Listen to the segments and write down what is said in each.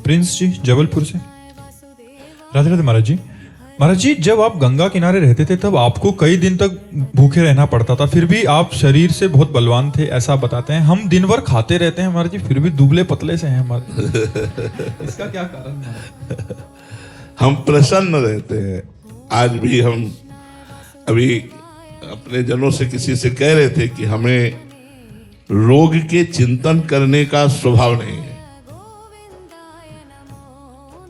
Prince जी जबलपुर से। राधे राधे महाराज जी। महाराज जी, जब आप गंगा किनारे रहते थे तब आपको कई दिन तक भूखे रहना पड़ता था, फिर भी आप शरीर से बहुत बलवान थे ऐसा बताते हैं। हम दिन भर खाते रहते हैं महाराज जी, फिर भी दुबले पतले से हैं हमारे। इसका क्या कारण है? हम प्रसन्न रहते हैं। आज भी हम अभी अपने जनों से किसी से कह रहे थे कि हमें रोग के चिंतन करने का स्वभाव नहीं है।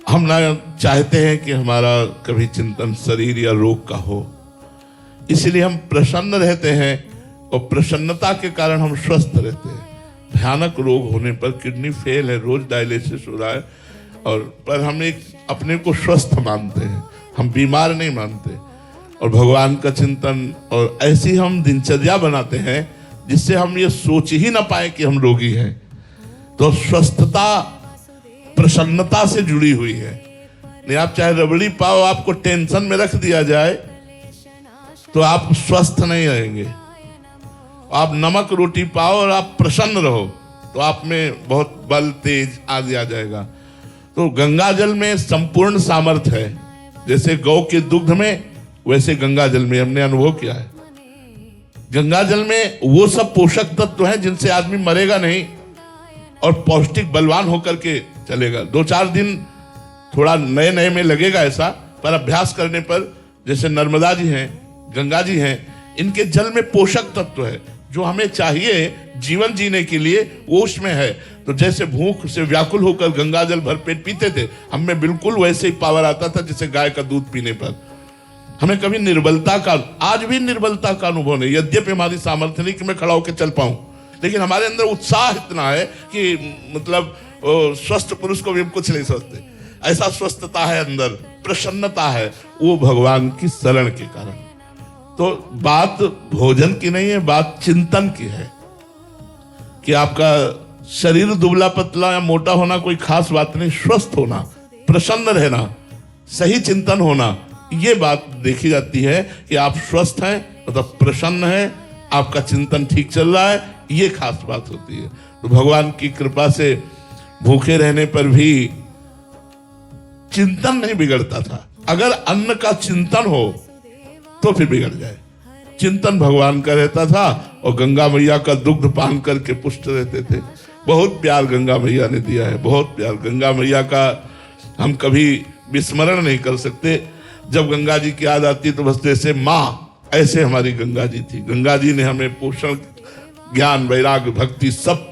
हम ना चाहते हैं कि हमारा कभी चिंतन शरीर या रोग का हो, इसलिए हम प्रसन्न रहते हैं और प्रसन्नता के कारण हम स्वस्थ रहते हैं। भयानक रोग होने पर किडनी फेल है, रोज डायलिसिस हो रहा है, और पर हम एक अपने को स्वस्थ मानते हैं, हम बीमार नहीं मानते। और भगवान का चिंतन और ऐसी हम दिनचर्या बनाते हैं जिससे हम ये सोच ही ना पाए कि हम रोगी हैं। तो स्वस्थता प्रसन्नता से जुड़ी हुई है। नहीं, आप चाहे रबड़ी पाओ, आपको टेंशन में रख दिया जाए तो आप स्वस्थ नहीं रहेंगे। आप नमक रोटी पाओ और आप प्रसन्न रहो तो आप में बहुत बल तेज आदि आ जाएगा। तो गंगा जल में संपूर्ण सामर्थ्य है। जैसे गौ के दुग्ध में, वैसे गंगा जल में हमने अनुभव किया है। गंगा जल में वो सब पोषक तत्व हैं जिनसे आदमी मरेगा नहीं और पौष्टिक बलवान होकर के चलेगा। 2-4 दिन थोड़ा नए नए में लगेगा ऐसा, पर अभ्यास करने पर, जैसे नर्मदा जी हैं, गंगा जी हैं, इनके जल में पोषक तत्व है जो हमें चाहिए जीवन जीने के लिए, वो उसमें है। तो जैसे भूख से व्याकुल होकर गंगा जल भरपेट पीते थे, हम में बिल्कुल वैसे ही पावर आता था जैसे गाय का दूध पीने पर। हमें कभी निर्बलता का, आज भी निर्बलता का अनुभव नहीं। यद्यपि हमारी सामर्थ्य नहीं कि मैं खड़ा होकर चल पाऊं, लेकिन हमारे अंदर उत्साह इतना है कि मतलब स्वस्थ पुरुष को भी हम कुछ नहीं सोचते। ऐसा स्वस्थता है अंदर, प्रसन्नता है, वो भगवान की शरण के कारण। तो बात भोजन की नहीं है, बात चिंतन की है कि आपका शरीर दुबला पतला या मोटा होना कोई खास बात नहीं। स्वस्थ होना, प्रसन्न रहना, सही चिंतन होना, ये बात देखी जाती है कि आप स्वस्थ हैं, मतलब प्रसन्न हैं, आपका चिंतन ठीक चल रहा है, ये खास बात होती है। तो भगवान की कृपा से भूखे रहने पर भी चिंतन नहीं बिगड़ता था। अगर अन्न का चिंतन हो तो फिर बिगड़ जाए। चिंतन भगवान का रहता था और गंगा मैया का दुग्ध पान करके पुष्ट रहते थे। बहुत प्यार गंगा मैया ने दिया है, बहुत प्यार। गंगा मैया का हम कभी विस्मरण नहीं कर सकते। जब गंगा जी की याद आती तो बस जैसे माँ, ऐसे हमारी गंगा जी थी। गंगा जी ने हमें पोषण, ज्ञान, वैराग्य, भक्ति सब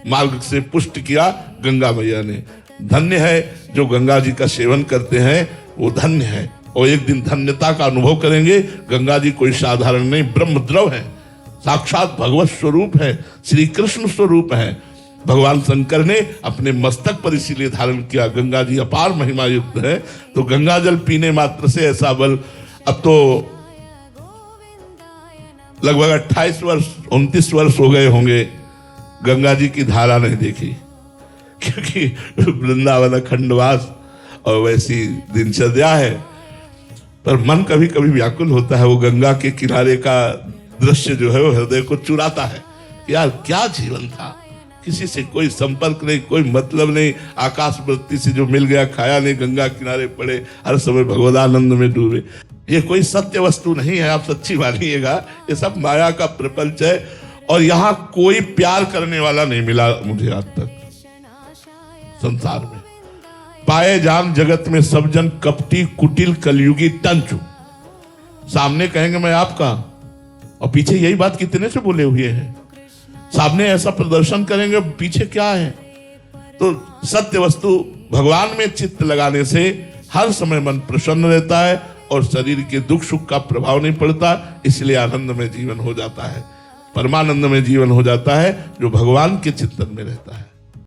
मार्ग से पुष्ट किया गंगा मैया ने। धन्य है जो गंगा जी का सेवन करते हैं, वो धन्य है। और एक दिन धन्यता का अनुभव करेंगे। गंगा जी कोई साधारण नहीं, ब्रह्म द्रव है, साक्षात भगवत स्वरूप है, श्री कृष्ण स्वरूप है। भगवान शंकर ने अपने मस्तक पर इसीलिए धारण किया। गंगा जी अपार महिमा युक्त है। तो गंगा जल पीने मात्र से ऐसा बल। अब तो लगभग 28 वर्ष 29 वर्ष हो गए होंगे गंगा जी की धारा नहीं देखी, क्योंकि वृंदावन खंडवास और वैसी दिनचर्या है। पर मन कभी कभी व्याकुल होता है। वो गंगा के किनारे का दृश्य जो है वो हृदय को चुराता है। यार क्या जीवन था, किसी से कोई संपर्क नहीं, कोई मतलब नहीं। आकाश वृत्ति से जो मिल गया खाया नहीं, गंगा किनारे पड़े, हर समय भगवदानंद में डूबे। ये कोई सत्य वस्तु नहीं है, आप सच्ची मानिएगा। ये सब माया का प्रपंच है। और यहाँ कोई प्यार करने वाला नहीं मिला मुझे आज तक संसार में। पाए जान जगत में सब जन कपटी कुटिल कलयुगी टंचू। सामने कहेंगे मैं आपका, और पीछे यही बात कितने से बोले हुए हैं। सामने ऐसा प्रदर्शन करेंगे, पीछे क्या है। तो सत्य वस्तु भगवान में चित्त लगाने से हर समय मन प्रसन्न रहता है और शरीर के दुख सुख का प्रभाव नहीं पड़ता। इसलिए आनंद में जीवन हो जाता है, परमानंद में जीवन हो जाता है जो भगवान के चिंतन में रहता है।